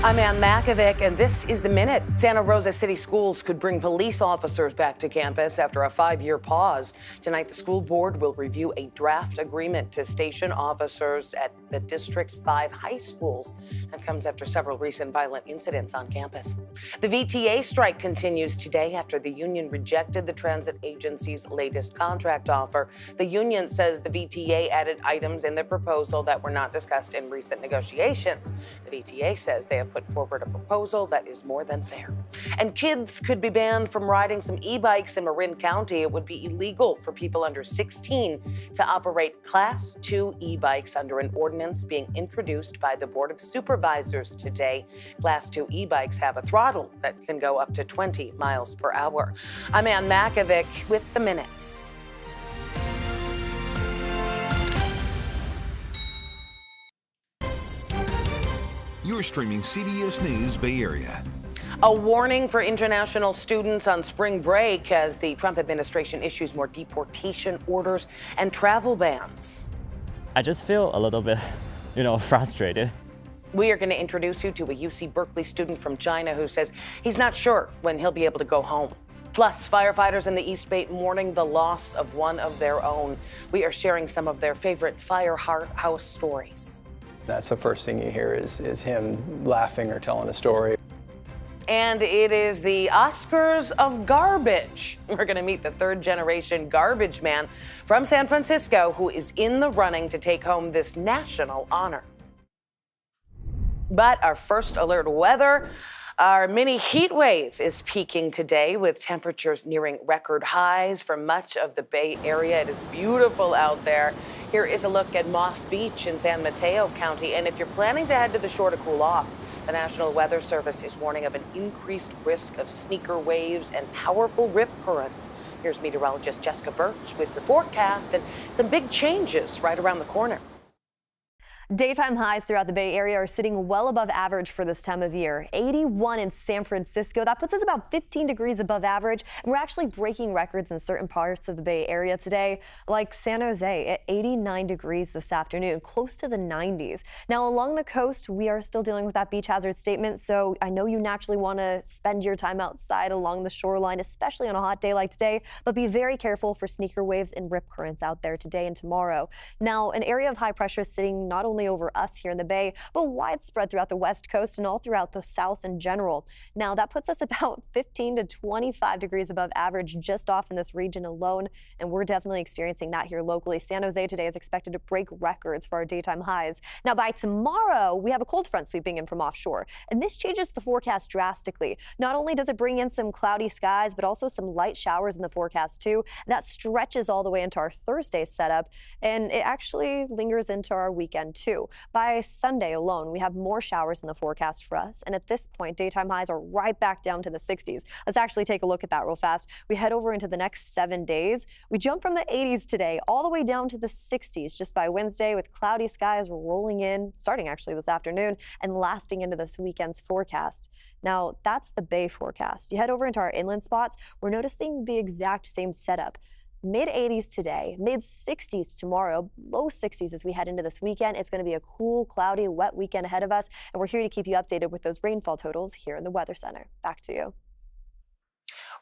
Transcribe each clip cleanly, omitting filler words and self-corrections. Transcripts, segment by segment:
I'm Ann Makovic, and this is The Minute. Santa Rosa City Schools could bring police officers back to campus after a 5-year pause. Tonight, the school board will review a draft agreement to station officers at the district's 5 high schools. That comes after several recent violent incidents on campus. The VTA strike continues today after the union rejected the transit agency's latest contract offer. The union says the VTA added items in the proposal that were not discussed in recent negotiations. The VTA says they have put forward a proposal that is more than fair. And kids could be banned from riding some e-bikes in Marin County. It would be illegal for people under 16 to operate Class 2 e-bikes under an ordinance being introduced by the Board of Supervisors today. Class 2 e-bikes have a throttle that can go up to 20 miles per hour. I'm Ann Makovic with The Minutes. You're streaming CBS News Bay Area. A warning for international students on spring break as the Trump administration issues more deportation orders and travel bans. I just feel a little bit, frustrated. We are going to introduce you to a UC Berkeley student from China who says he's not sure when he'll be able to go home. Plus, firefighters in the East Bay mourning the loss of one of their own. We are sharing some of their favorite firehouse stories. That's the first thing you hear is him laughing or telling a story. And it is the Oscars of garbage. We're going to meet the third-generation garbage man from San Francisco who is in the running to take home this national honor. But our first alert weather, our mini heat wave is peaking today with temperatures nearing record highs for much of the Bay Area. It is beautiful out there. Here is a look at Moss Beach in San Mateo County. And if you're planning to head to the shore to cool off, the National Weather Service is warning of an increased risk of sneaker waves and powerful rip currents. Here's meteorologist Jessica Birch with your forecast and some big changes right around the corner. Daytime highs throughout the Bay Area are sitting well above average for this time of year. 81 in San Francisco. That puts us about 15 degrees above average. And we're actually breaking records in certain parts of the Bay Area today, like San Jose at 89 degrees this afternoon, close to the 90s. Now, along the coast, we are still dealing with that beach hazard statement. So I know you naturally want to spend your time outside along the shoreline, especially on a hot day like today, but be very careful for sneaker waves and rip currents out there today and tomorrow. Now, an area of high pressure sitting not only over us here in the Bay, but widespread throughout the West Coast and all throughout the South in general. Now, that puts us about 15 to 25 degrees above average just off in this region alone, and we're definitely experiencing that here locally. San Jose today is expected to break records for our daytime highs. Now, by tomorrow, we have a cold front sweeping in from offshore, and this changes the forecast drastically. Not only does it bring in some cloudy skies, but also some light showers in the forecast too. That stretches all the way into our Thursday setup, and it actually lingers into our weekend too. By Sunday alone, we have more showers in the forecast for us. And at this point, daytime highs are right back down to the 60s. Let's actually take a look at that real fast. We head over into the next 7 days. We jump from the 80s today all the way down to the 60s just by Wednesday with cloudy skies rolling in, starting actually this afternoon and lasting into this weekend's forecast. Now, that's the Bay forecast. You head over into our inland spots, we're noticing the exact same setup. Mid-80s today, mid-60s tomorrow, low 60s as we head into this weekend. It's going to be a cool, cloudy, wet weekend ahead of us, and we're here to keep you updated with those rainfall totals here in the Weather Center. Back to you.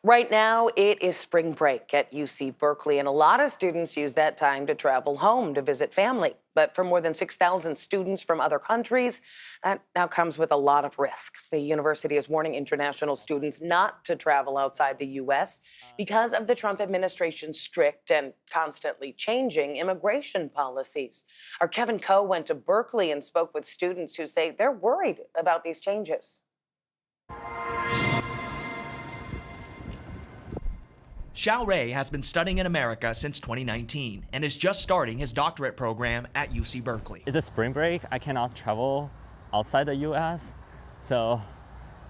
Right now, it is spring break at UC Berkeley, and a lot of students use that time to travel home to visit family. But for more than 6,000 students from other countries, that now comes with a lot of risk. The university is warning international students not to travel outside the U.S. because of the Trump administration's strict and constantly changing immigration policies. Our Kevin Coe went to Berkeley and spoke with students who say they're worried about these changes. Xiao Rei has been studying in America since 2019 and is just starting his doctorate program at UC Berkeley. It's a spring break. I cannot travel outside the U.S., so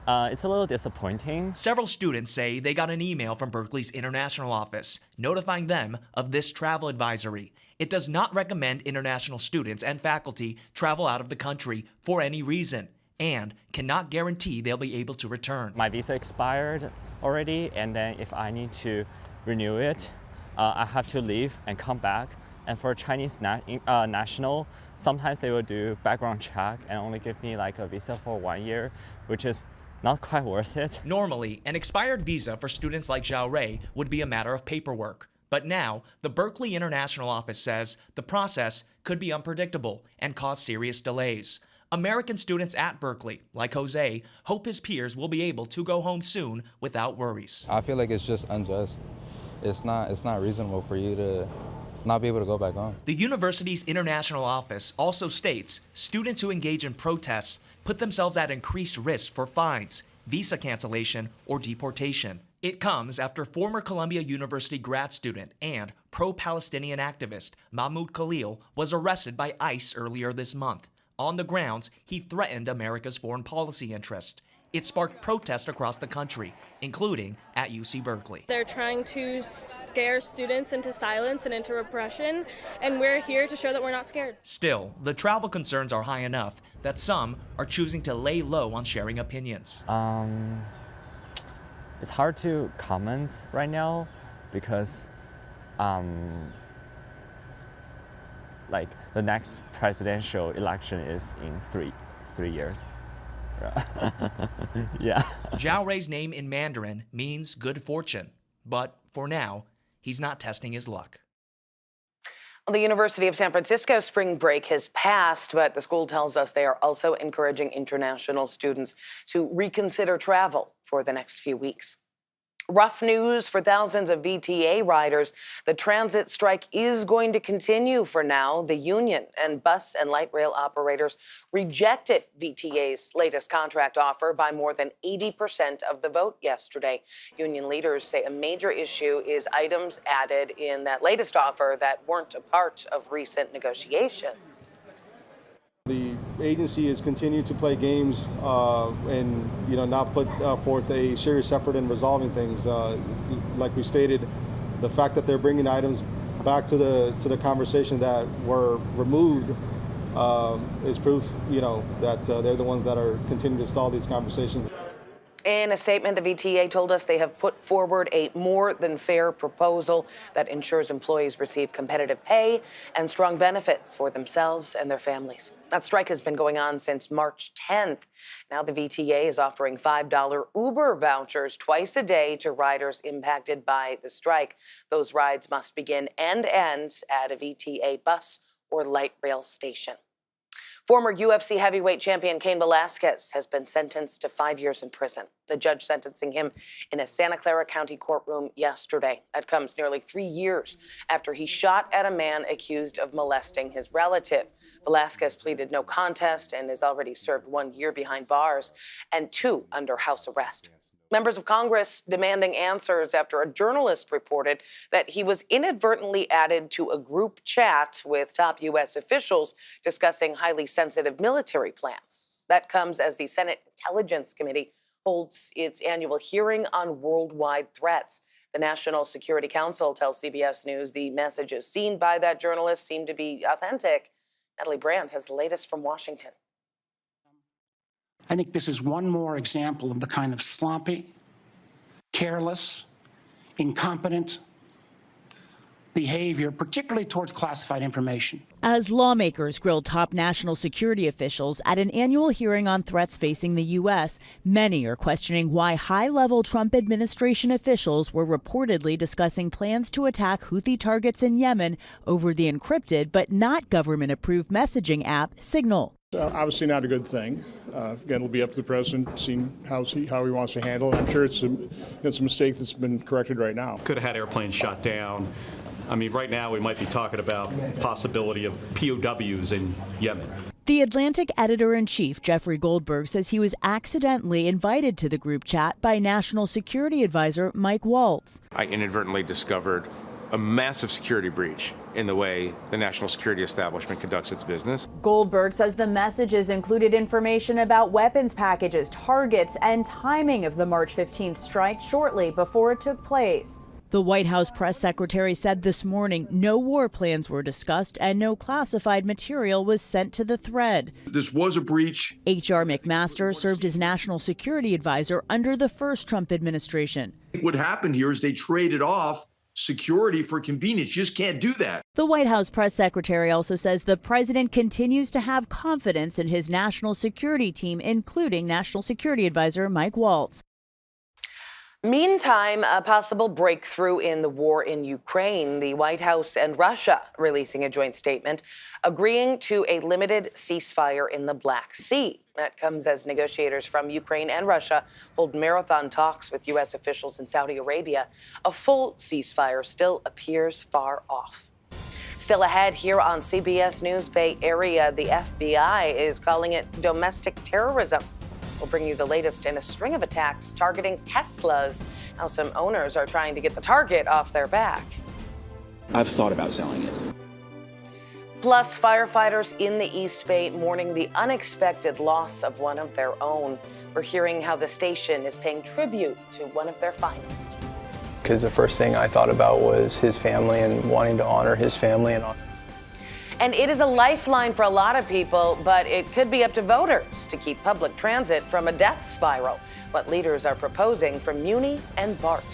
it's a little disappointing. Several students say they got an email from Berkeley's international office notifying them of this travel advisory. It does not recommend international students and faculty travel out of the country for any reason and cannot guarantee they'll be able to return. My visa expired already, and then if I need to renew it, I have to leave and come back And for Chinese national, sometimes they will do background check and only give me like a visa for 1 year, which is not quite worth it. Normally, an expired visa for students like Zhao Rui would be a matter of paperwork. But now, the Berkeley International Office says the process could be unpredictable and cause serious delays. American students at Berkeley, like Jose, hope his peers will be able to go home soon without worries. I feel like it's just unjust. It's not reasonable for you to not be able to go back home. The university's international office also states students who engage in protests put themselves at increased risk for fines, visa cancellation, or deportation. It comes after former Columbia University grad student and pro-Palestinian activist Mahmoud Khalil was arrested by ICE earlier this month on the grounds he threatened America's foreign policy interest. It sparked protests across the country, including at UC Berkeley. They're trying to scare students into silence and into repression, and we're here to show that we're not scared. Still, the travel concerns are high enough that some are choosing to lay low on sharing opinions. It's hard to comment right now because like the next presidential election is in three years. Yeah. Zhao Rui's name in Mandarin means good fortune, but for now, he's not testing his luck. Well, the University of San Francisco spring break has passed, but the school tells us they are also encouraging international students to reconsider travel for the next few weeks. Rough news for thousands of VTA riders. The transit strike is going to continue for now. The union and bus and light rail operators rejected VTA's latest contract offer by more than 80% of the vote yesterday. Union leaders say a major issue is items added in that latest offer that weren't a part of recent negotiations. The agency has continued to play games and not put forth a serious effort in resolving things. Like we stated, the fact that they're bringing items back to the conversation that were removed is proof, that they're the ones that are continuing to stall these conversations. In a statement, the VTA told us they have put forward a more than fair proposal that ensures employees receive competitive pay and strong benefits for themselves and their families. That strike has been going on since March 10th. Now the VTA is offering $5 Uber vouchers twice a day to riders impacted by the strike. Those rides must begin and end at a VTA bus or light rail station. Former UFC heavyweight champion Cain Velasquez has been sentenced to 5 years in prison. The judge sentencing him in a Santa Clara County courtroom yesterday. That comes nearly 3 years after he shot at a man accused of molesting his relative. Velasquez pleaded no contest and has already served 1 year behind bars and 2 under house arrest. Members of Congress demanding answers after a journalist reported that he was inadvertently added to a group chat with top U.S. officials discussing highly sensitive military plans. That comes as the Senate Intelligence Committee holds its annual hearing on worldwide threats. The National Security Council tells CBS News the messages seen by that journalist seem to be authentic. Natalie Brand has the latest from Washington. I think this is one more example of the kind of sloppy, careless, incompetent behavior, particularly towards classified information. As lawmakers grill top national security officials at an annual hearing on threats facing the U.S., many are questioning why high-level Trump administration officials were reportedly discussing plans to attack Houthi targets in Yemen over the encrypted but not government-approved messaging app Signal. Obviously not a good thing. Again, it'll be up to the president, seeing how he wants to handle it. I'm sure it's a mistake that's been corrected right now. Could have had airplanes shot down. I mean, right now we might be talking about possibility of POWs in Yemen. The Atlantic editor-in-chief, Jeffrey Goldberg, says he was accidentally invited to the group chat by National Security Advisor Mike Waltz. I inadvertently discovered a massive security breach in the way the national security establishment conducts its business. Goldberg says the messages included information about weapons packages, targets, and timing of the March 15th strike shortly before it took place. The White House press secretary said this morning no war plans were discussed and no classified material was sent to the thread. This was a breach. H.R. McMaster served as national security advisor under the first Trump administration. What happened here is they traded off security for convenience. You just can't do that. The White House press secretary also says the president continues to have confidence in his national security team, including National Security Advisor Mike Waltz. Meantime, a possible breakthrough in the war in Ukraine. The White House and Russia releasing a joint statement agreeing to a limited ceasefire in the Black Sea. That comes as negotiators from Ukraine and Russia hold marathon talks with U.S. officials in Saudi Arabia. A full ceasefire still appears far off. Still ahead here on CBS News Bay Area, the FBI is calling it domestic terrorism. We'll bring you the latest in a string of attacks targeting Teslas, how some owners are trying to get the target off their back. I've thought about selling it. Plus, firefighters in the East Bay mourning the unexpected loss of one of their own. We're hearing how the station is paying tribute to one of their finest. Because the first thing I thought about was his family and wanting to honor his family. And it is a lifeline for a lot of people, but it could be up to voters to keep public transit from a death spiral. What leaders are proposing for Muni and BART.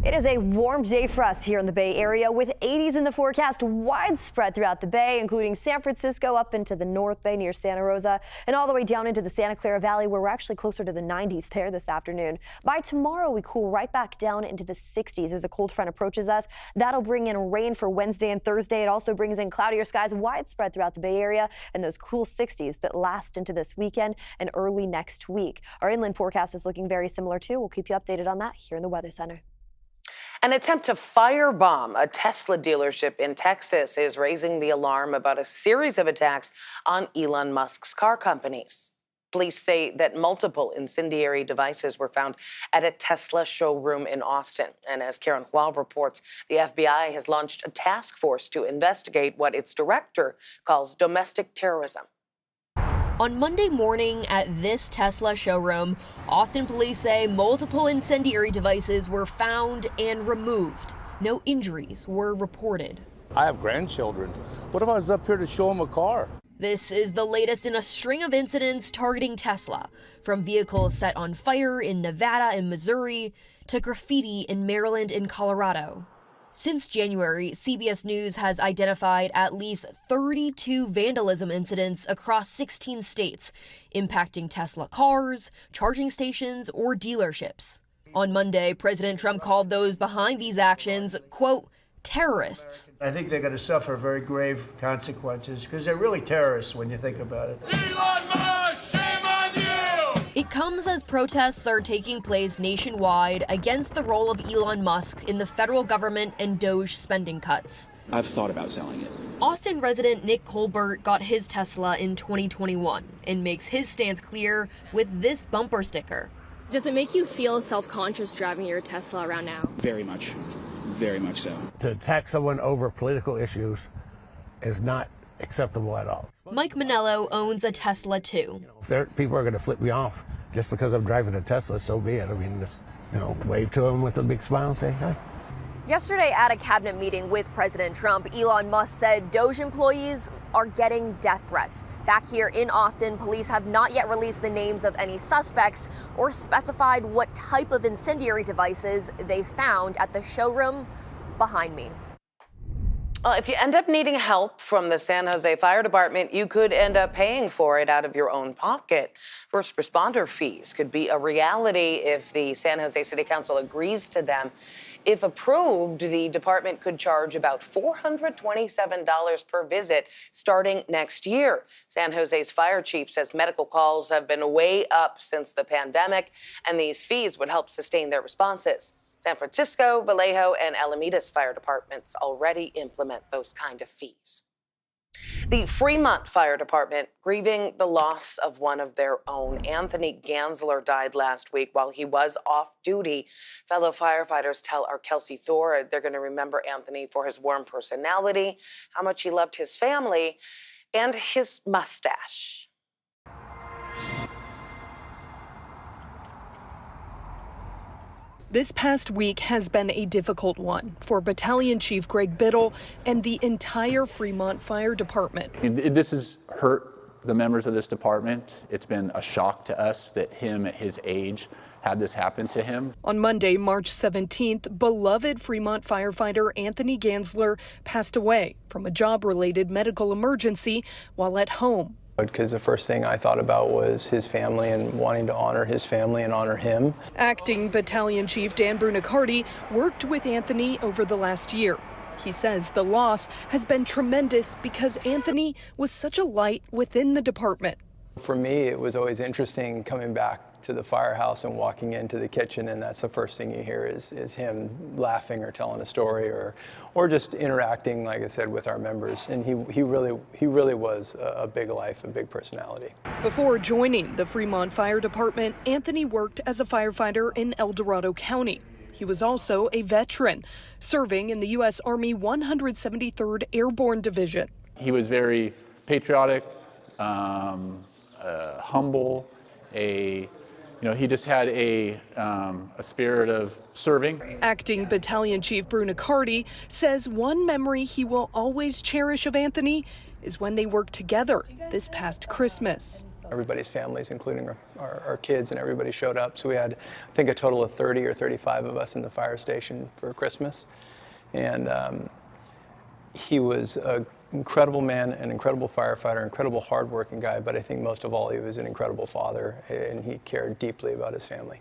It is a warm day for us here in the Bay Area with 80s in the forecast widespread throughout the Bay, including San Francisco up into the North Bay near Santa Rosa and all the way down into the Santa Clara Valley, where we're actually closer to the 90s there this afternoon. By tomorrow, we cool right back down into the 60s as a cold front approaches us. That'll bring in rain for Wednesday and Thursday. It also brings in cloudier skies widespread throughout the Bay Area and those cool 60s that last into this weekend and early next week. Our inland forecast is looking very similar too. We'll keep you updated on that here in the Weather Center. An attempt to firebomb a Tesla dealership in Texas is raising the alarm about a series of attacks on Elon Musk's car companies. Police say that multiple incendiary devices were found at a Tesla showroom in Austin. And as Karen Hual reports, the FBI has launched a task force to investigate what its director calls domestic terrorism. On Monday morning at this Tesla showroom, Austin police say multiple incendiary devices were found and removed. No injuries were reported. I have grandchildren. What if I was up here to show them a car? This is the latest in a string of incidents targeting Tesla, from vehicles set on fire in Nevada and Missouri to graffiti in Maryland and Colorado. Since January, CBS News has identified at least 32 vandalism incidents across 16 states, impacting Tesla cars, charging stations, or dealerships. On Monday, President Trump called those behind these actions, quote, terrorists. I think they're going to suffer very grave consequences because they're really terrorists when you think about it. Elon Musk, shame on you! It comes as protests are taking place nationwide against the role of Elon Musk in the federal government and Doge spending cuts. I've thought about selling it. Austin resident Nick Colbert got his Tesla in 2021 and makes his stance clear with this bumper sticker. Does it make you feel self-conscious driving your Tesla around now? Very much. Very much so. To attack someone over political issues is not acceptable at all. Mike Manello owns a Tesla too. If people are going to flip me off just because I'm driving a Tesla, so be it. I mean, just, wave to them with a big smile and say, hi. Yesterday at a cabinet meeting with President Trump, Elon Musk said Doge employees are getting death threats. Back here in Austin, police have not yet released the names of any suspects or specified what type of incendiary devices they found at the showroom behind me. If you end up needing help from the San Jose Fire Department, you could end up paying for it out of your own pocket. First responder fees could be a reality if the San Jose City Council agrees to them. If approved, the department could charge about $427 per visit starting next year. San Jose's fire chief says medical calls have been way up since the pandemic, and these fees would help sustain their responses. San Francisco, Vallejo, and Alameda's fire departments already implement those kind of fees. The Fremont Fire Department grieving the loss of one of their own. Anthony Gansler died last week while he was off duty. Fellow firefighters tell our Kelsey Thor they're going to remember Anthony for his warm personality, how much he loved his family, and his mustache. This past week has been a difficult one for Battalion Chief Greg Biddle and the entire Fremont Fire Department. This has hurt the members of this department. It's been a shock to us that him at his age had this happen to him. On Monday, March 17th, beloved Fremont firefighter Anthony Gansler passed away from a job-related medical emergency while at home. Because the first thing I thought about was his family and wanting to honor his family and honor him. Acting Battalion Chief Dan Brunicardi worked with Anthony over the last year. He says the loss has been tremendous because Anthony was such a light within the department. For me, it was always interesting coming back to the firehouse and walking into the kitchen, and that's the first thing you hear is him laughing or telling a story or just interacting, like I said, with our members. And he really was a big life, a big personality. Before joining the Fremont Fire Department, Anthony worked as a firefighter in El Dorado County. He was also a veteran, serving in the U.S. Army 173rd Airborne Division. He was very patriotic, humble, he just had a spirit of serving. Acting Battalion Chief Brunicardi says one memory he will always cherish of Anthony is when they worked together this past Christmas. Everybody's families, including our kids, and everybody showed up. So we had, I think, a total of 30 or 35 of us in the fire station for Christmas. And he was an incredible man, an incredible firefighter, incredible hardworking guy, but I think most of all, he was an incredible father, and he cared deeply about his family.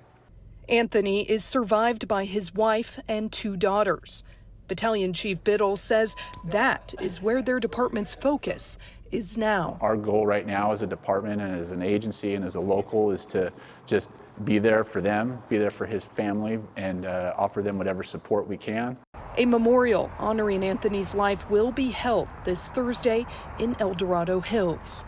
Anthony is survived by his wife and 2 daughters. Battalion Chief Biddle says that is where their department's focus is now. Our goal right now as a department and as an agency and as a local is to just be there for them, be there for his family, and offer them whatever support we can. A memorial honoring Anthony's life will be held this Thursday in El Dorado Hills.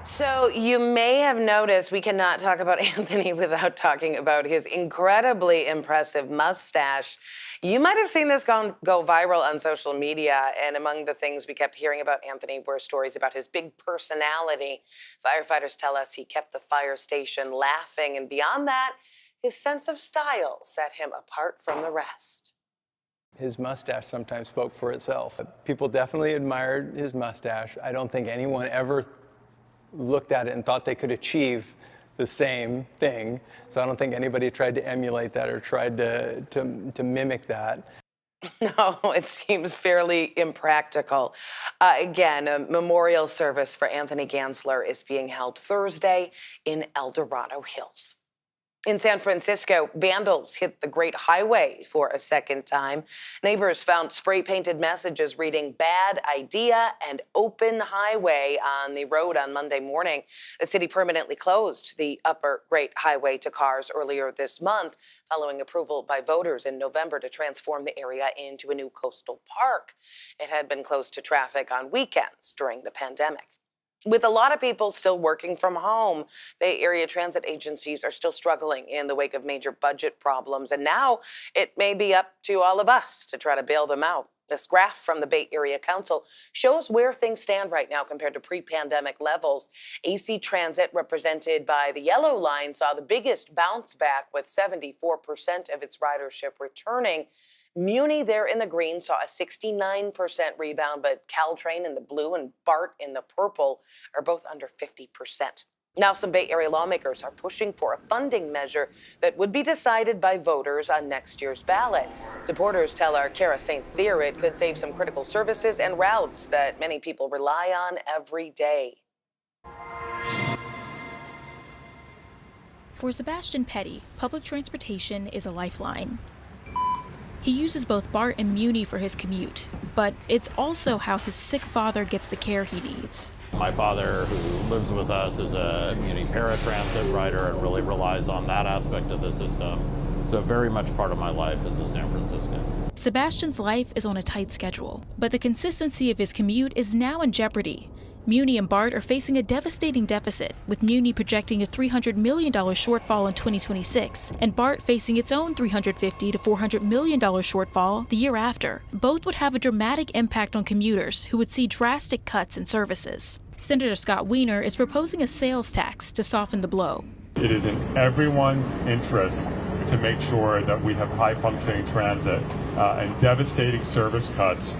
So you may have noticed we cannot talk about Anthony without talking about his incredibly impressive mustache. You might have seen this go viral on social media, and among the things we kept hearing about Anthony were stories about his big personality. Firefighters tell us he kept the fire station laughing, and beyond that, his sense of style set him apart from the rest. His mustache sometimes spoke for itself. People definitely admired his mustache. I don't think anyone ever looked at it and thought they could achieve the same thing. So I don't think anybody tried to emulate that or tried to mimic that. No, it seems fairly impractical. Again, a memorial service for Anthony Gansler is being held Thursday in El Dorado Hills. In San Francisco, vandals hit the Great Highway for a second time. Neighbors found spray-painted messages reading "Bad Idea" and "Open Highway" on the road on Monday morning. The city permanently closed the upper Great Highway to cars earlier this month, following approval by voters in November to transform the area into a new coastal park. It had been closed to traffic on weekends during the pandemic. With a lot of people still working from home, Bay Area transit agencies are still struggling in the wake of major budget problems, and now it may be up to all of us to try to bail them out. This graph from the Bay Area Council shows where things stand right now compared to pre-pandemic levels. AC Transit, represented by the yellow line, saw the biggest bounce back with 74% of its ridership returning. Muni, there in the green, saw a 69% rebound, but Caltrain in the blue and BART in the purple are both under 50%. Now, some Bay Area lawmakers are pushing for a funding measure that would be decided by voters on next year's ballot. Supporters tell our Kara St. Cyr it could save some critical services and routes that many people rely on every day. For Sebastian Petty, public transportation is a lifeline. He uses both BART and Muni for his commute, but it's also how his sick father gets the care he needs. My father, who lives with us, is a Muni paratransit rider and really relies on that aspect of the system. So very much part of my life as a San Franciscan. Sebastian's life is on a tight schedule, but the consistency of his commute is now in jeopardy. Muni and BART are facing a devastating deficit, with Muni projecting a $300 million shortfall in 2026, and BART facing its own $350 to $400 million shortfall the year after. Both would have a dramatic impact on commuters, who would see drastic cuts in services. Senator Scott Wiener is proposing a sales tax to soften the blow. It is in everyone's interest to make sure that we have high-functioning transit, and devastating service cuts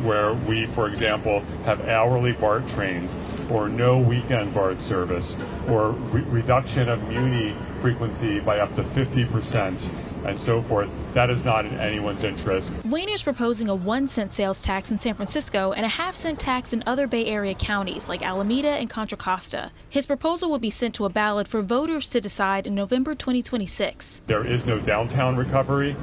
where we, for example, have hourly BART trains or no weekend BART service, or reduction of Muni frequency by up to 50% and so forth. That is not in anyone's interest. Wiener's proposing a 1-cent sales tax in San Francisco and a half-cent tax in other Bay Area counties like Alameda and Contra Costa. His proposal will be sent to a ballot for voters to decide in November 2026. There is no downtown recovery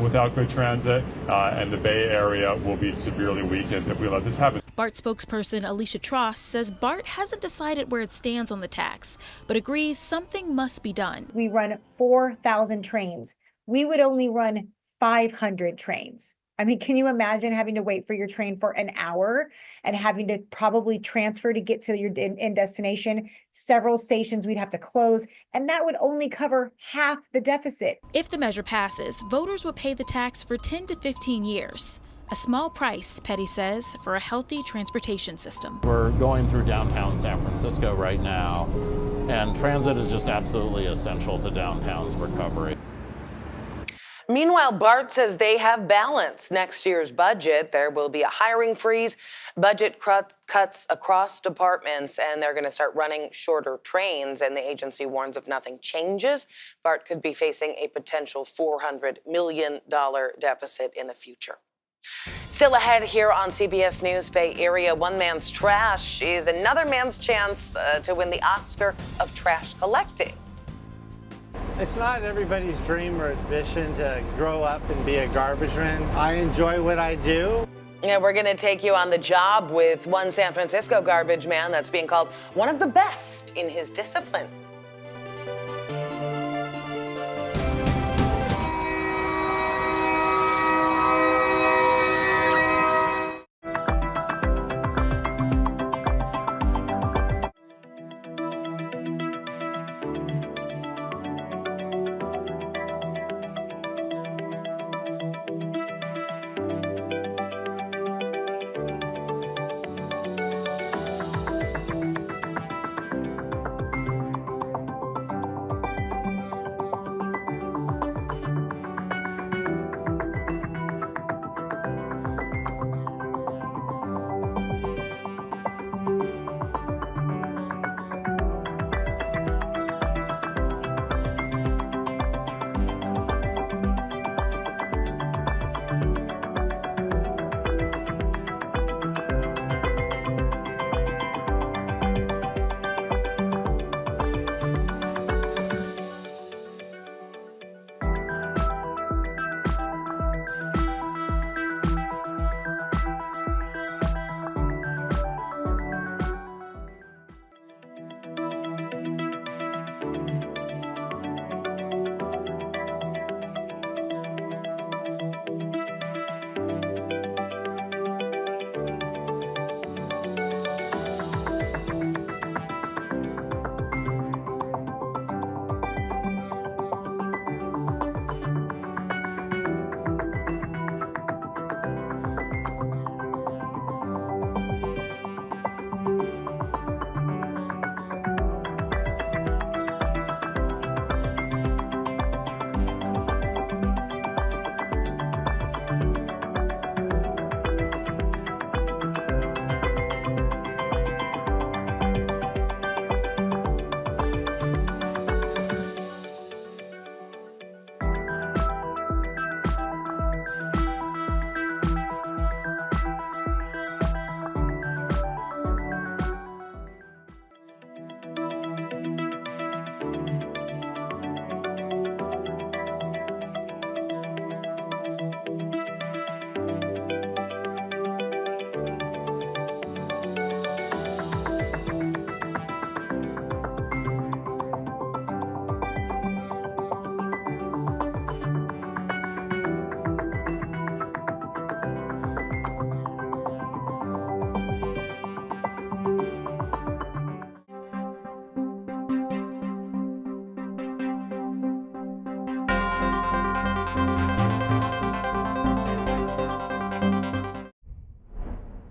without good transit, and the Bay Area will be severely weakened if we let this happen. BART spokesperson Alicia Tross says BART hasn't decided where it stands on the tax, but agrees something must be done. We run 4,000 trains. We would only run 500 trains. I mean, can you imagine having to wait for your train for an hour and having to probably transfer to get to your end destination? Several stations we'd have to close, and that would only cover half the deficit. If the measure passes, voters would pay the tax for 10 to 15 years. A small price, Petty says, for a healthy transportation system. We're going through downtown San Francisco right now, and transit is just absolutely essential to downtown's recovery. Meanwhile, BART says they have balanced next year's budget. There will be a hiring freeze, budget cuts across departments, and they're going to start running shorter trains. And the agency warns if nothing changes, BART could be facing a potential $400 million deficit in the future. Still ahead here on CBS News Bay Area, one man's trash is another man's chance to win the Oscar of trash collecting. It's not everybody's dream or ambition to grow up and be a garbage man. I enjoy what I do. Yeah, we're going to take you on the job with one San Francisco garbage man that's being called one of the best in his discipline.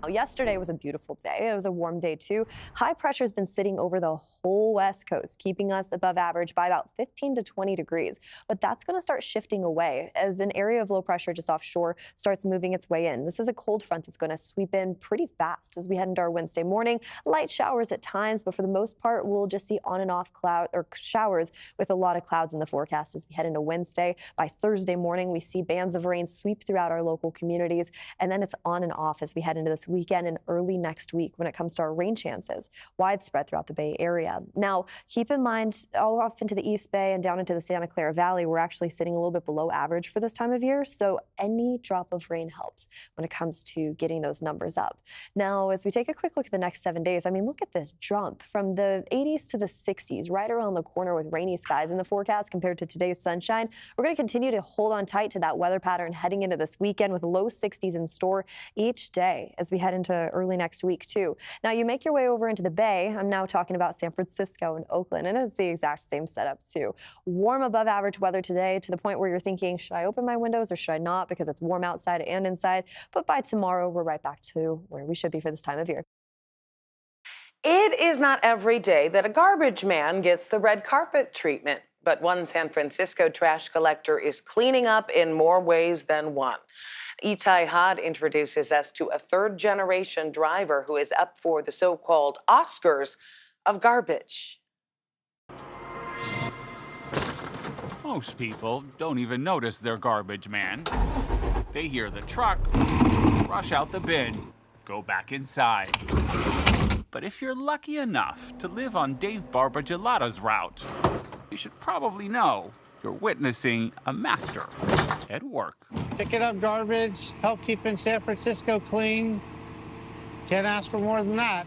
Yesterday was a beautiful day. It was a warm day too. High pressure has been sitting over the whole West Coast, keeping us above average by about 15 to 20 degrees. But that's going to start shifting away as an area of low pressure just offshore starts moving its way in. This is a cold front that's going to sweep in pretty fast as we head into our Wednesday morning. Light showers at times, but for the most part, we'll just see on and off cloud or showers with a lot of clouds in the forecast as we head into Wednesday. By Thursday morning, we see bands of rain sweep throughout our local communities, and then it's on and off as we head into this weekend and early next week when it comes to our rain chances, widespread throughout the Bay Area. Now, keep in mind, all off into the East Bay and down into the Santa Clara Valley, we're actually sitting a little bit below average for this time of year, so any drop of rain helps when it comes to getting those numbers up. Now, as we take a quick look at the next 7 days, I mean, look at this jump from the 80s to the 60s, right around the corner with rainy skies in the forecast compared to today's sunshine. We're going to continue to hold on tight to that weather pattern heading into this weekend with low 60s in store each day as we head into early next week too. Now, you make your way over into the Bay. I'm now talking about San Francisco and Oakland, and it's the exact same setup too. Warm above average weather today to the point where you're thinking, should I open my windows or should I not, because it's warm outside and inside. But by tomorrow, we're right back to where we should be for this time of year. It is not every day that a garbage man gets the red carpet treatment, but one San Francisco trash collector is cleaning up in more ways than one. Itai Had introduces us to a third-generation driver who is up for the so-called Oscars of garbage. Most people don't even notice their garbage man. They hear the truck, rush out the bin, go back inside. But if you're lucky enough to live on Dave Barbagelata's route, you should probably know you're witnessing a master at work. Picking up garbage, help keeping San Francisco clean. Can't ask for more than that.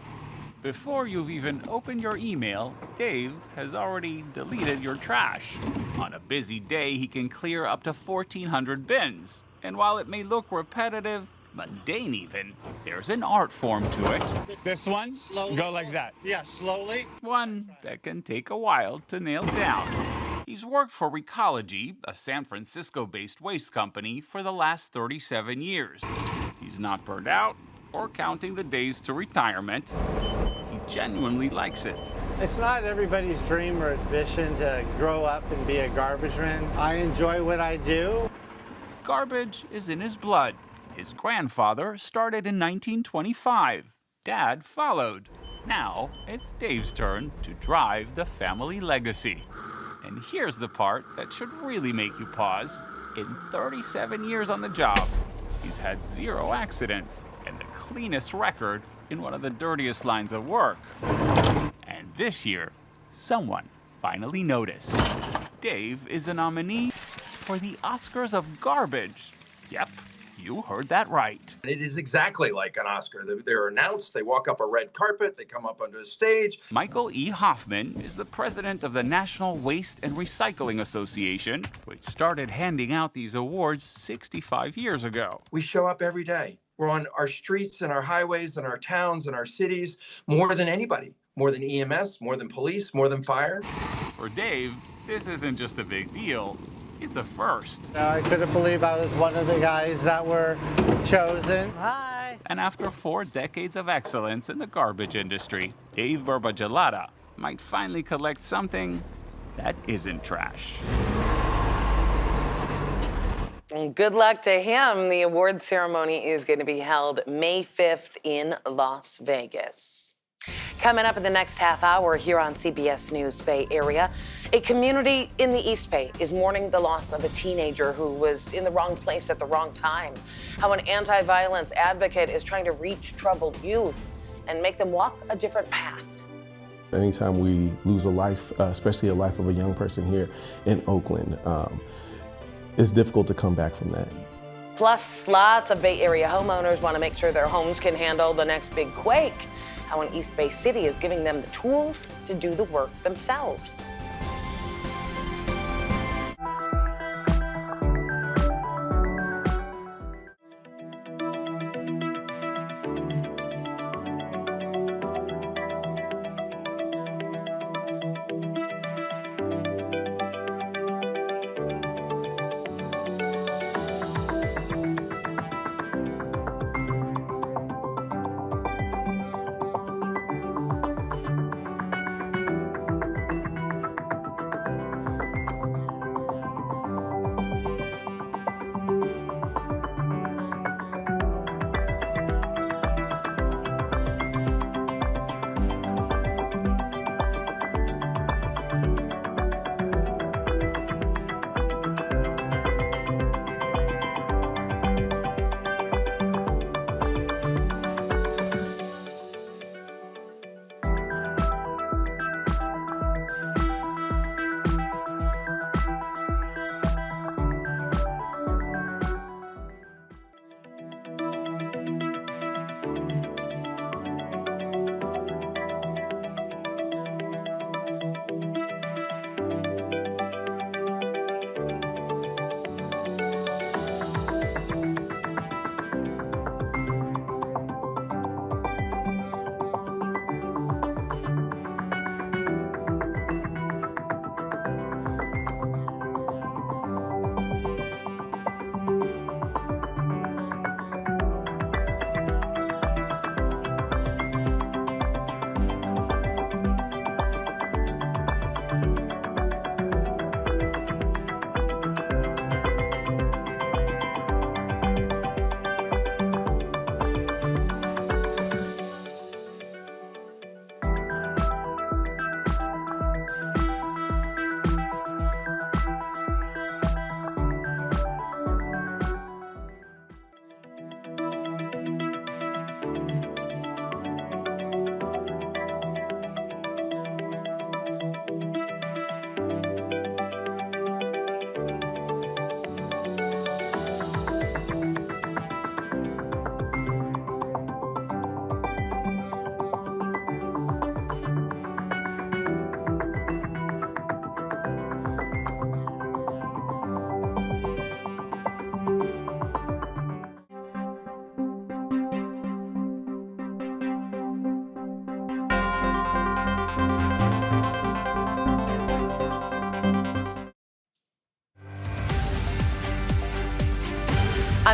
Before you've even opened your email, Dave has already deleted your trash. On a busy day, he can clear up to 1,400 bins. And while it may look repetitive, mundane even, there's an art form to it. This one? Slowly. Go like that. Yeah, slowly. One that can take a while to nail down. He's worked for Recology, a San Francisco-based waste company, for the last 37 years. He's not burned out or counting the days to retirement. He genuinely likes it. It's not everybody's dream or ambition to grow up and be a garbage man. I enjoy what I do. Garbage is in his blood. His grandfather started in 1925. Dad followed. Now it's Dave's turn to drive the family legacy. And here's the part that should really make you pause. In 37 years on the job, he's had 0 accidents and the cleanest record in one of the dirtiest lines of work. And this year, someone finally noticed. Dave is a nominee for the Oscars of Garbage. Yep, you heard that right. It is exactly like an Oscar. They're announced, they walk up a red carpet, they come up onto a stage. Michael E. Hoffman is the president of the National Waste and Recycling Association, which started handing out these awards 65 years ago. We show up every day. We're on our streets and our highways and our towns and our cities more than anybody. More than EMS, more than police, more than fire. For Dave, this isn't just a big deal. It's a first. I couldn't believe I was one of the guys that were chosen. Hi. And after 4 decades of excellence in the garbage industry, Dave Barbagelata might finally collect something that isn't trash. And good luck to him. The award ceremony is going to be held May 5th in Las Vegas. Coming up in the next half hour here on CBS News Bay Area, a community in the East Bay is mourning the loss of a teenager who was in the wrong place at the wrong time. How an anti-violence advocate is trying to reach troubled youth and make them walk a different path. Anytime we lose a life, especially a life of a young person here in Oakland, it's difficult to come back from that. Plus, lots of Bay Area homeowners want to make sure their homes can handle the next big quake. How an East Bay City is giving them the tools to do the work themselves.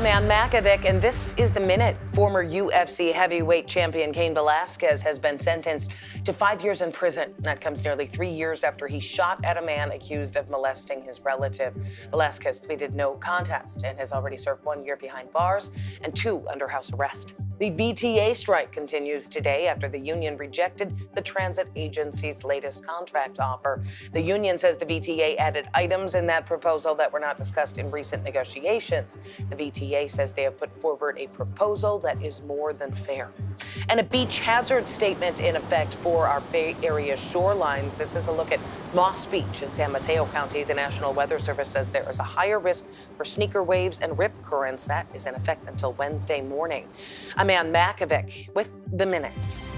Ann Makovic, and this is the Minute. Former UFC heavyweight champion Cain Velasquez has been sentenced to 5 years in prison. That comes nearly 3 years after he shot at a man accused of molesting his relative. Velasquez pleaded no contest and has already served 1 year behind bars and 2 under house arrest. The VTA strike continues today after the union rejected the transit agency's latest contract offer. The union says the VTA added items in that proposal that were not discussed in recent negotiations. The VTA says they have put forward a proposal that is more than fair. And a beach hazard statement in effect for our Bay Area shorelines. This is a look at Moss Beach in San Mateo County. The National Weather Service says there is a higher risk for sneaker waves and rip currents. That is in effect until Wednesday morning. I'm Ann Makovic with the Minutes.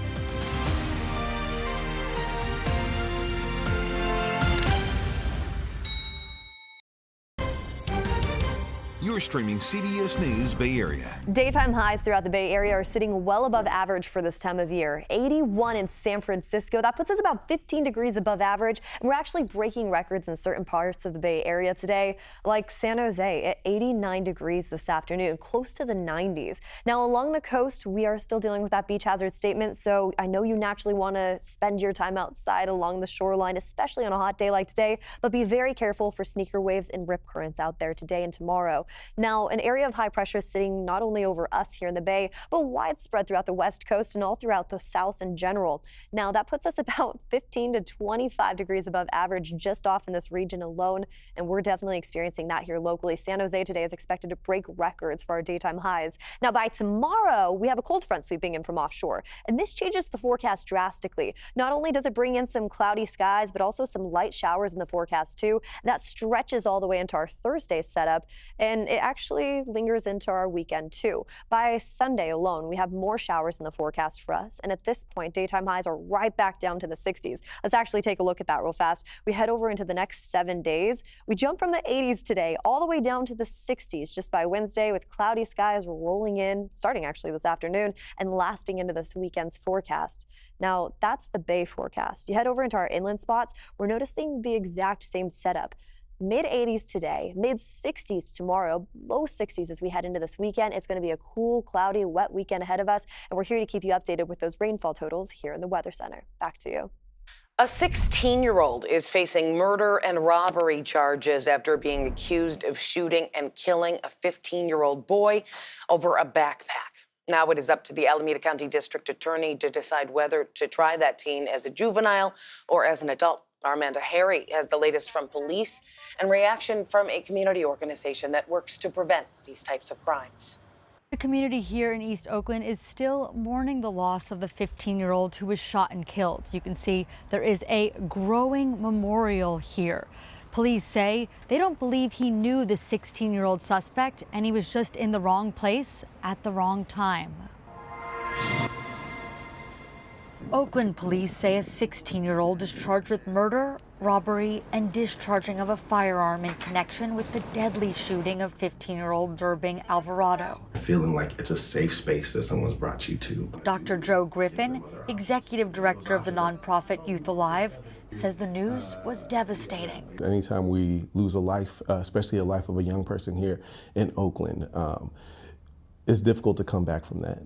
You're streaming CBS News Bay Area. Daytime highs throughout the Bay Area are sitting well above average for this time of year. 81 in San Francisco. That puts us about 15 degrees above average. And we're actually breaking records in certain parts of the Bay Area today, like San Jose at 89 degrees this afternoon, close to the 90s. Now, along the coast, we are still dealing with that beach hazard statement. So I know you naturally want to spend your time outside along the shoreline, especially on a hot day like today, but be very careful for sneaker waves and rip currents out there today and tomorrow. Now, an area of high pressure is sitting not only over us here in the Bay, but widespread throughout the West Coast and all throughout the South in general. Now, that puts us about 15 to 25 degrees above average just off in this region alone, and we're definitely experiencing that here locally. San Jose today is expected to break records for our daytime highs. Now, by tomorrow, we have a cold front sweeping in from offshore, and this changes the forecast drastically. Not only does it bring in some cloudy skies, but also some light showers in the forecast too. That stretches all the way into our Thursday setup, and it actually lingers into our weekend too. By Sunday alone, we have more showers in the forecast for us. And at this point, daytime highs are right back down to the 60s. Let's actually take a look at that real fast. We head over into the next 7 days. We jump from the 80s today all the way down to the 60s just by Wednesday, with cloudy skies rolling in, starting actually this afternoon and lasting into this weekend's forecast. Now, that's the Bay forecast. You head over into our inland spots, we're noticing the exact same setup. Mid-80s today, mid-60s tomorrow, low 60s as we head into this weekend. It's going to be a cool, cloudy, wet weekend ahead of us, and we're here to keep you updated with those rainfall totals here in the Weather Center. Back to you. A 16-year-old is facing murder and robbery charges after being accused of shooting and killing a 15-year-old boy over a backpack. Now it is up to the Alameda County District Attorney to decide whether to try that teen as a juvenile or as an adult. Armanda Harry has the latest from police and reaction from a community organization that works to prevent these types of crimes. The community here in East Oakland is still mourning the loss of the 15-year-old who was shot and killed. You can see there is a growing memorial here. Police say they don't believe he knew the 16-year-old suspect and he was just in the wrong place at the wrong time. Oakland police say a 16-year-old is charged with murder, robbery, and discharging of a firearm in connection with the deadly shooting of 15-year-old Durbing Alvarado. Feeling like it's a safe space that someone's brought you to. Dr. Joe Griffin, executive director of the nonprofit Youth Alive, says the news was devastating. Anytime we lose a life, especially a life of a young person here in Oakland, it's difficult to come back from that.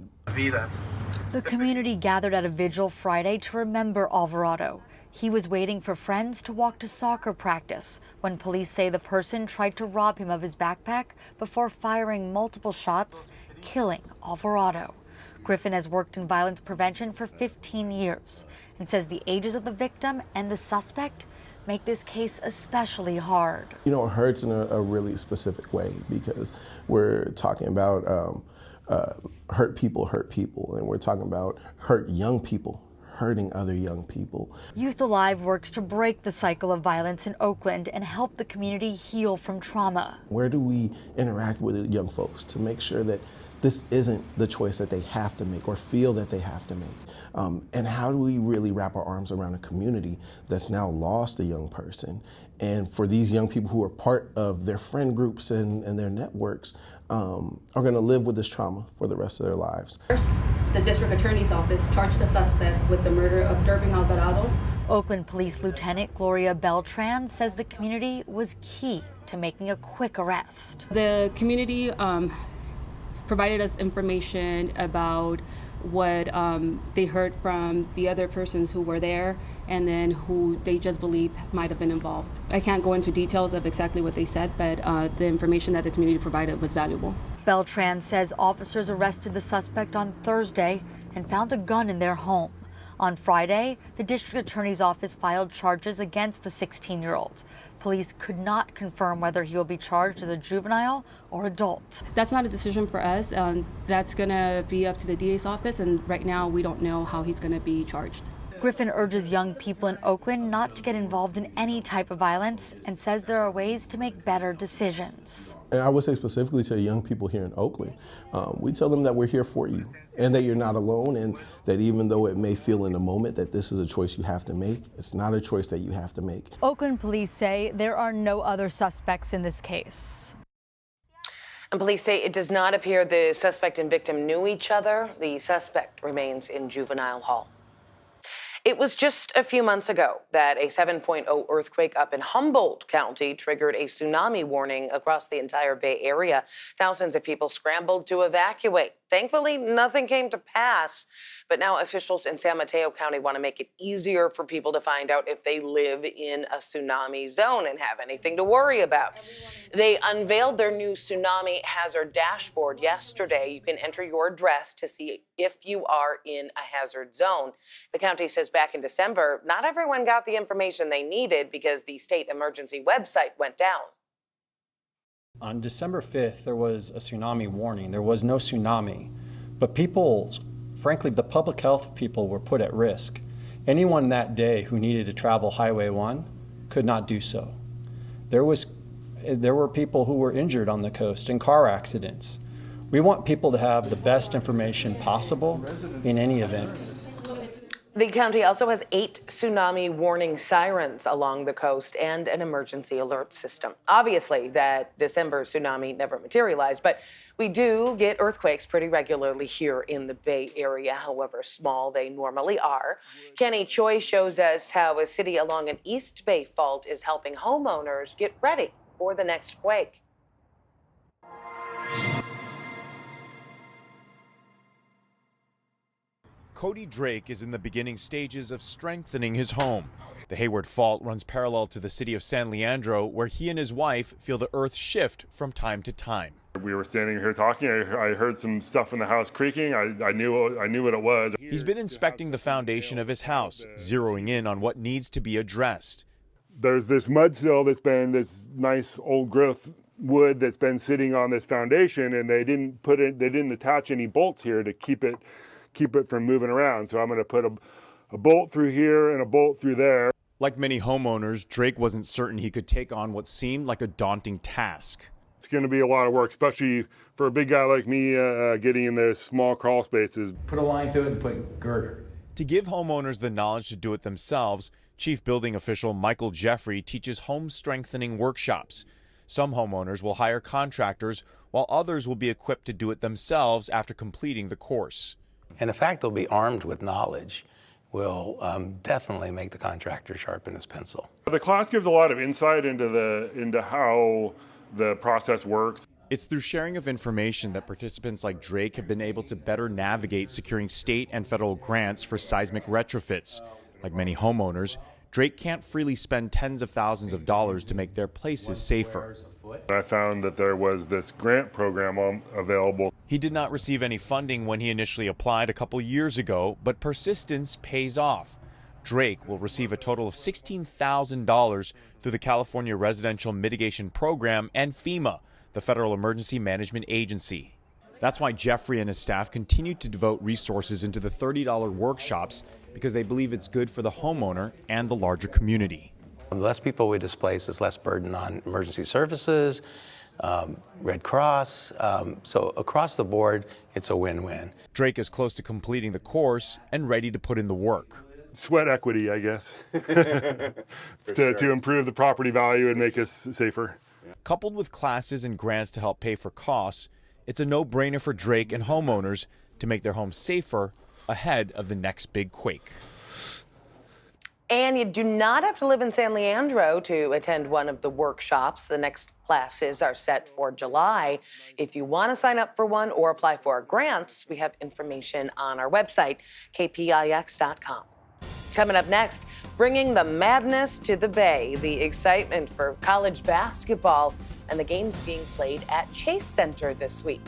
The community gathered at a vigil Friday to remember Alvarado. He was waiting for friends to walk to soccer practice when police say the person tried to rob him of his backpack before firing multiple shots, killing Alvarado. Griffin has worked in violence prevention for 15 years and says the ages of the victim and the suspect make this case especially hard. You know, it hurts in a really specific way because we're talking about hurt people, and we're talking about hurt young people hurting other young people. Youth Alive works to break the cycle of violence in Oakland and help the community heal from trauma. Where do we interact with young folks to make sure that this isn't the choice that they have to make or feel that they have to make? And how do we really wrap our arms around a community that's now lost a young person? And for these young people who are part of their friend groups and their networks, are going to live with this trauma for the rest of their lives. First, the district attorney's office charged the suspect with the murder of Durbing Alvarado. Oakland Police Lieutenant Gloria Beltran says the community was key to making a quick arrest. The community provided us information about what they heard from the other persons who were there, and then who they just believed might have been involved. I can't go into details of exactly what they said, but the information that the community provided was valuable. Beltran says officers arrested the suspect on Thursday and found a gun in their home. On Friday, the district attorney's office filed charges against the 16-year-old. Police could not confirm whether he will be charged as a juvenile or adult. That's not a decision for us. That's going to be up to the DA's office, and right now we don't know how he's going to be charged. Griffin urges young people in Oakland not to get involved in any type of violence and says there are ways to make better decisions. And I would say specifically to young people here in Oakland, we tell them that we're here for you and that you're not alone, and that even though it may feel in the moment that this is a choice you have to make, it's not a choice that you have to make. Oakland police say there are no other suspects in this case. And police say it does not appear the suspect and victim knew each other. The suspect remains in juvenile hall. It was just a few months ago that a 7.0 earthquake up in Humboldt County triggered a tsunami warning across the entire Bay Area. Thousands of people scrambled to evacuate. Thankfully, nothing came to pass. But now officials in San Mateo County want to make it easier for people to find out if they live in a tsunami zone and have anything to worry about. They unveiled their new tsunami hazard dashboard yesterday. You can enter your address to see if you are in a hazard zone. The county says back in December, not everyone got the information they needed because the state emergency website went down. On December 5th, there was a tsunami warning. There was no tsunami, but people, frankly, the public health people were put at risk. Anyone that day who needed to travel Highway 1 could not do so. There were people who were injured on the coast in car accidents. We want people to have the best information possible in any event. The county also has 8 tsunami warning sirens along the coast and an emergency alert system. Obviously, that December tsunami never materialized, but we do get earthquakes pretty regularly here in the Bay Area, however small they normally are. Kenny Choi shows us how a city along an East Bay fault is helping homeowners get ready for the next quake. Cody Drake is in the beginning stages of strengthening his home. The Hayward Fault runs parallel to the city of San Leandro, where he and his wife feel the earth shift from time to time. We were standing here talking. I heard some stuff in the house creaking. I knew what it was. He's been inspecting the foundation of his house, zeroing in on what needs to be addressed. There's this mud sill that's been this nice old growth wood that's been sitting on this foundation, and they didn't attach any bolts here to keep it from moving around. So I'm going to put a bolt through here and a bolt through there. Like many homeowners, Drake wasn't certain he could take on what seemed like a daunting task. It's going to be a lot of work, especially for a big guy like me getting in those small crawl spaces. Put a line through it and put girder. To give homeowners the knowledge to do it themselves, Chief Building Official Michael Jeffrey teaches home strengthening workshops. Some homeowners will hire contractors, while others will be equipped to do it themselves after completing the course. And the fact they'll be armed with knowledge will definitely make the contractor sharpen his pencil. The class gives a lot of insight into how the process works. It's through sharing of information that participants like Drake have been able to better navigate securing state and federal grants for seismic retrofits. Like many homeowners, Drake can't freely spend tens of thousands of dollars to make their places safer. I found that there was this grant program available. He did not receive any funding when he initially applied a couple years ago, but persistence pays off. Drake will receive a total of $16,000 through the California Residential Mitigation Program and FEMA, the Federal Emergency Management Agency. That's why Jeffrey and his staff continue to devote resources into the $30 workshops, because they believe it's good for the homeowner and the larger community. The less people we displace is less burden on emergency services, Red Cross. So across the board, it's a win-win. Drake is close to completing the course and ready to put in the work. Sweat equity, I guess, to improve the property value and make us safer. Coupled with classes and grants to help pay for costs, it's a no-brainer for Drake and homeowners to make their homes safer ahead of the next big quake. And you do not have to live in San Leandro to attend one of the workshops. The next classes are set for July. If you want to sign up for one or apply for grants, we have information on our website, kpix.com. Coming up next, bringing the madness to the Bay, the excitement for college basketball, and the games being played at Chase Center this week.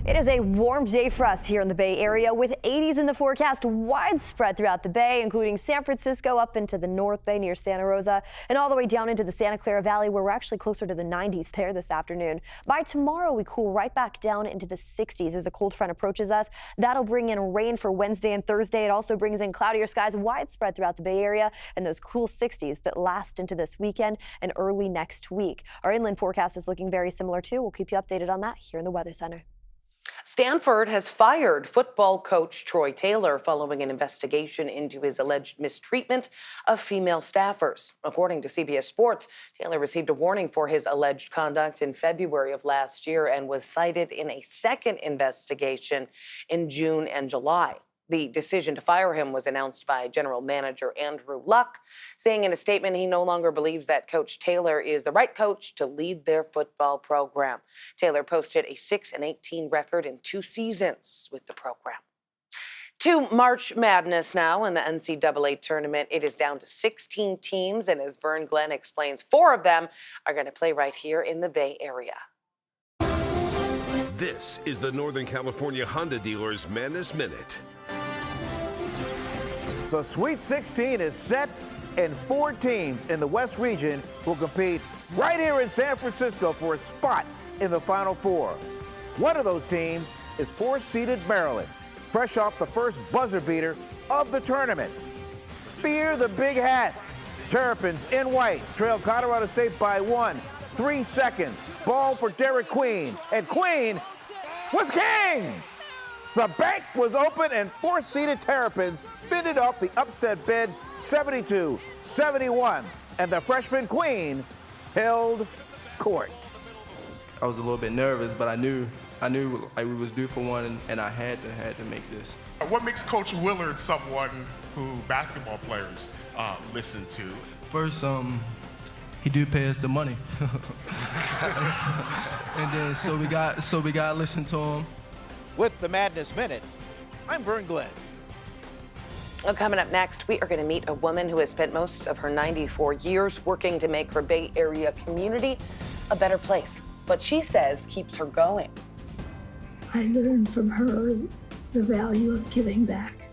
It is a warm day for us here in the Bay Area with 80s in the forecast widespread throughout the Bay, including San Francisco up into the North Bay near Santa Rosa and all the way down into the Santa Clara Valley, where we're actually closer to the 90s there this afternoon. By tomorrow, we cool right back down into the 60s as a cold front approaches us. That'll bring in rain for Wednesday and Thursday. It also brings in cloudier skies widespread throughout the Bay Area and those cool 60s that last into this weekend and early next week. Our inland forecast is looking very similar too. We'll keep you updated on that here in the Weather Center. Stanford has fired football coach Troy Taylor following an investigation into his alleged mistreatment of female staffers. According to CBS Sports, Taylor received a warning for his alleged conduct in February of last year and was cited in a second investigation in June and July. The decision to fire him was announced by General Manager Andrew Luck, saying in a statement he no longer believes that Coach Taylor is the right coach to lead their football program. Taylor posted a 6-18 record in 2 seasons with the program. To March Madness now in the NCAA tournament. It is down to 16 teams, and as Vern Glenn explains, 4 of them are going to play right here in the Bay Area. This is the Northern California Honda Dealers Madness Minute. The Sweet 16 is set, and 4 teams in the West region will compete right here in San Francisco for a spot in the Final Four. One of those teams is 4th-seeded Maryland, fresh off the first buzzer beater of the tournament. Fear the Big Hat. Terrapins in white trail Colorado State by 1, 3 seconds. Ball for Derek Queen, and Queen was king! The bank was open and four-seated Terrapins fended off the upset bid 72-71, and the freshman queen held court. I was a little bit nervous, but I knew like we was due for one, and I had to make this. What makes Coach Willard someone who basketball players listen to? First, he do pay us the money, and then so we got to listen to him. With the Madness Minute, I'm Vern Glenn. Well, coming up next, we are going to meet a woman who has spent most of her 94 years working to make her Bay Area community a better place. What she says keeps her going. I learned from her the value of giving back.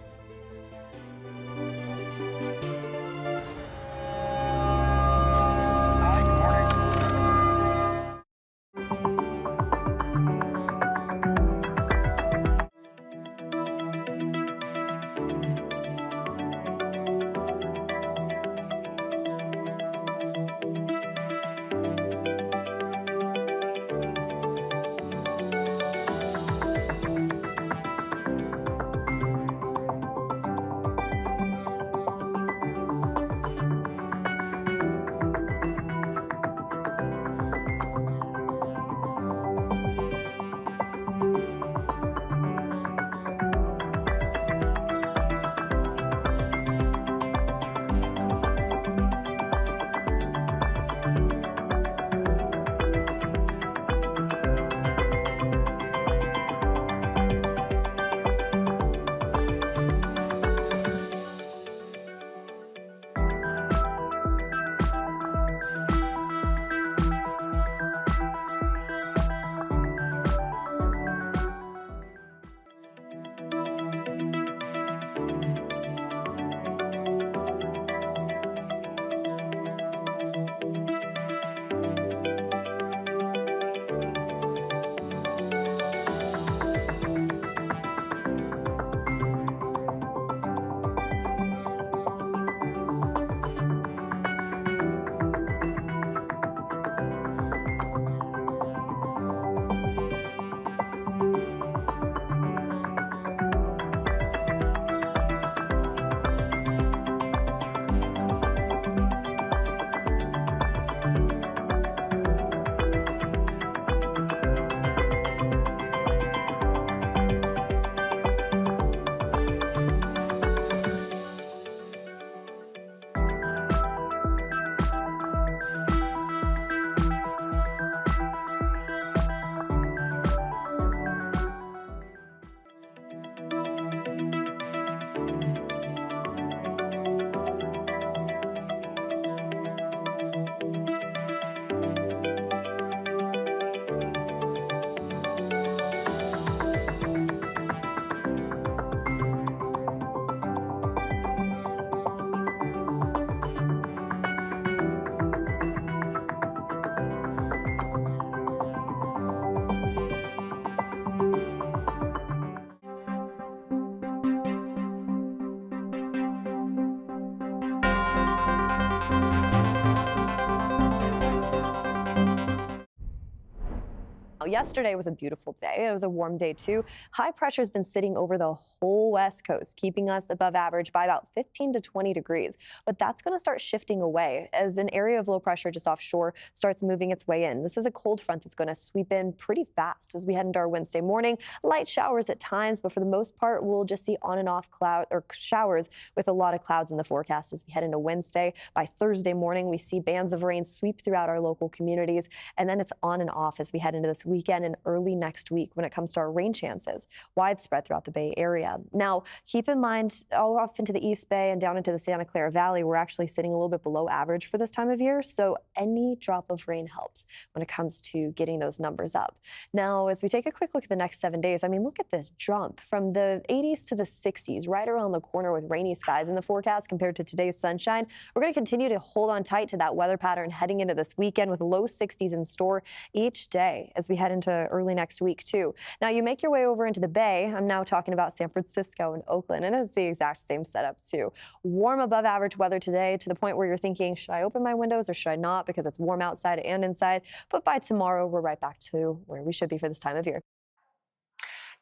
Yesterday was a beautiful day. It was a warm day too. High pressure has been sitting over the whole West Coast, keeping us above average by about 15 to 20 degrees. But that's going to start shifting away as an area of low pressure just offshore starts moving its way in. This is a cold front that's going to sweep in pretty fast as we head into our Wednesday morning. Light showers at times, but for the most part, we'll just see on and off cloud or showers with a lot of clouds in the forecast as we head into Wednesday. By Thursday morning, we see bands of rain sweep throughout our local communities, and then it's on and off as we head into this weekend and early next week when it comes to our rain chances, widespread throughout the Bay Area. Now, keep in mind, all off into the East Bay and down into the Santa Clara Valley, we're actually sitting a little bit below average for this time of year, so any drop of rain helps when it comes to getting those numbers up. Now, as we take a quick look at the next 7 days, I mean, look at this jump from the 80s to the 60s, right around the corner with rainy skies in the forecast compared to today's sunshine. We're going to continue to hold on tight to that weather pattern heading into this weekend with low 60s in store each day as we head into early next week too. Now, you make your way over into the Bay. I'm now talking about San Francisco and Oakland, and it's the exact same setup too. Warm above average weather today to the point where you're thinking, should I open my windows or should I not, because it's warm outside and inside. But by tomorrow, we're right back to where we should be for this time of year.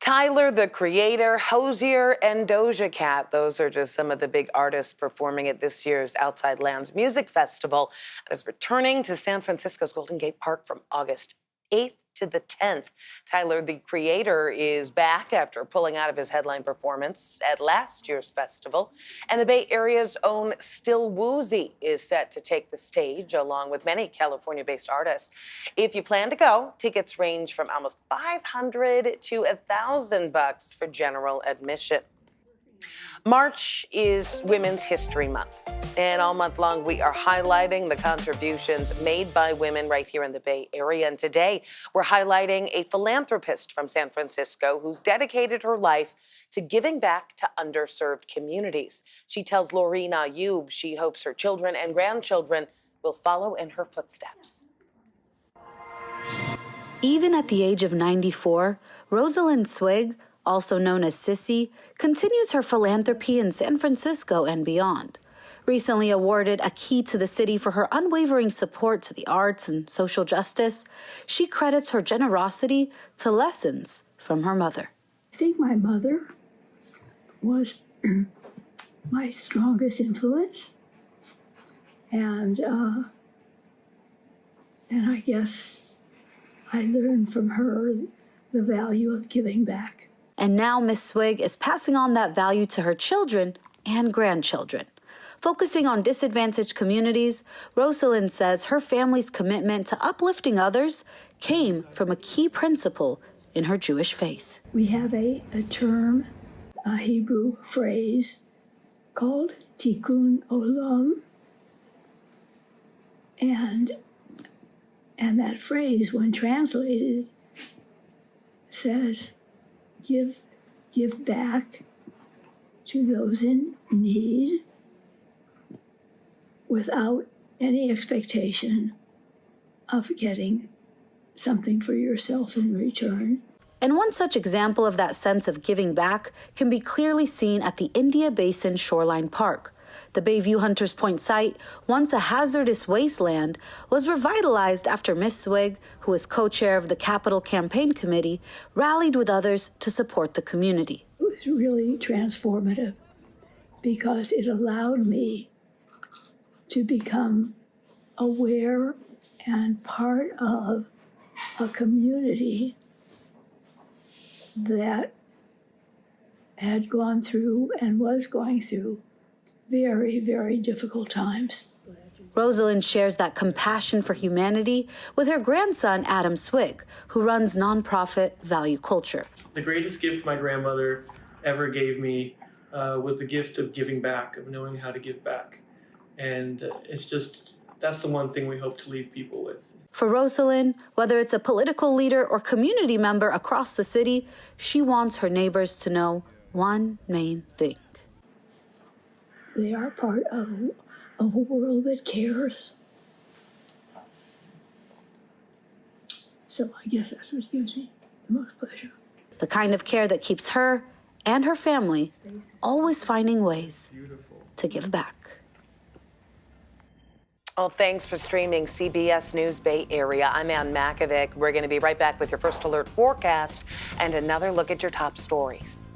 Tyler, the Creator, Hozier, and Doja Cat. Those are just some of the big artists performing at this year's Outside Lands Music Festival. It is returning to San Francisco's Golden Gate Park from August 8th to the 10th. Tyler, the Creator, is back after pulling out of his headline performance at last year's festival. And the Bay Area's own Still Woozy is set to take the stage, along with many California-based artists. If you plan to go, tickets range from almost $500 to $1,000 for general admission. March is Women's History Month, and all month long we are highlighting the contributions made by women right here in the Bay Area. And today we're highlighting a philanthropist from San Francisco who's dedicated her life to giving back to underserved communities. She tells Laureen Ayub she hopes her children and grandchildren will follow in her footsteps. Even at the age of 94, Rosalind Swig, also known as Sissy, continues her philanthropy in San Francisco and beyond. Recently awarded a key to the city for her unwavering support to the arts and social justice, she credits her generosity to lessons from her mother. I think my mother was my strongest influence, and I guess I learned from her the value of giving back. And now Miss Swig is passing on that value to her children and grandchildren. Focusing on disadvantaged communities, Rosalind says her family's commitment to uplifting others came from a key principle in her Jewish faith. We have a term, a Hebrew phrase called tikkun olam, and that phrase, when translated, says, give back to those in need without any expectation of getting something for yourself in return. And one such example of that sense of giving back can be clearly seen at the India Basin Shoreline Park. The Bayview Hunters Point site, once a hazardous wasteland, was revitalized after Miss Swig, who was co-chair of the Capital Campaign Committee, rallied with others to support the community. It was really transformative because it allowed me to become aware and part of a community that had gone through and was going through very, very difficult times. Rosalind shares that compassion for humanity with her grandson, Adam Swig, who runs nonprofit Value Culture. The greatest gift my grandmother ever gave me was the gift of giving back, of knowing how to give back. And that's the one thing we hope to leave people with. For Rosalind, whether it's a political leader or community member across the city, she wants her neighbors to know one main thing. They are part of a world that cares. So I guess that's what gives me the most pleasure. The kind of care that keeps her and her family always finding ways to give back. Well, thanks for streaming CBS News Bay Area. I'm Ann Makovic. We're going to be right back with your first alert forecast and another look at your top stories.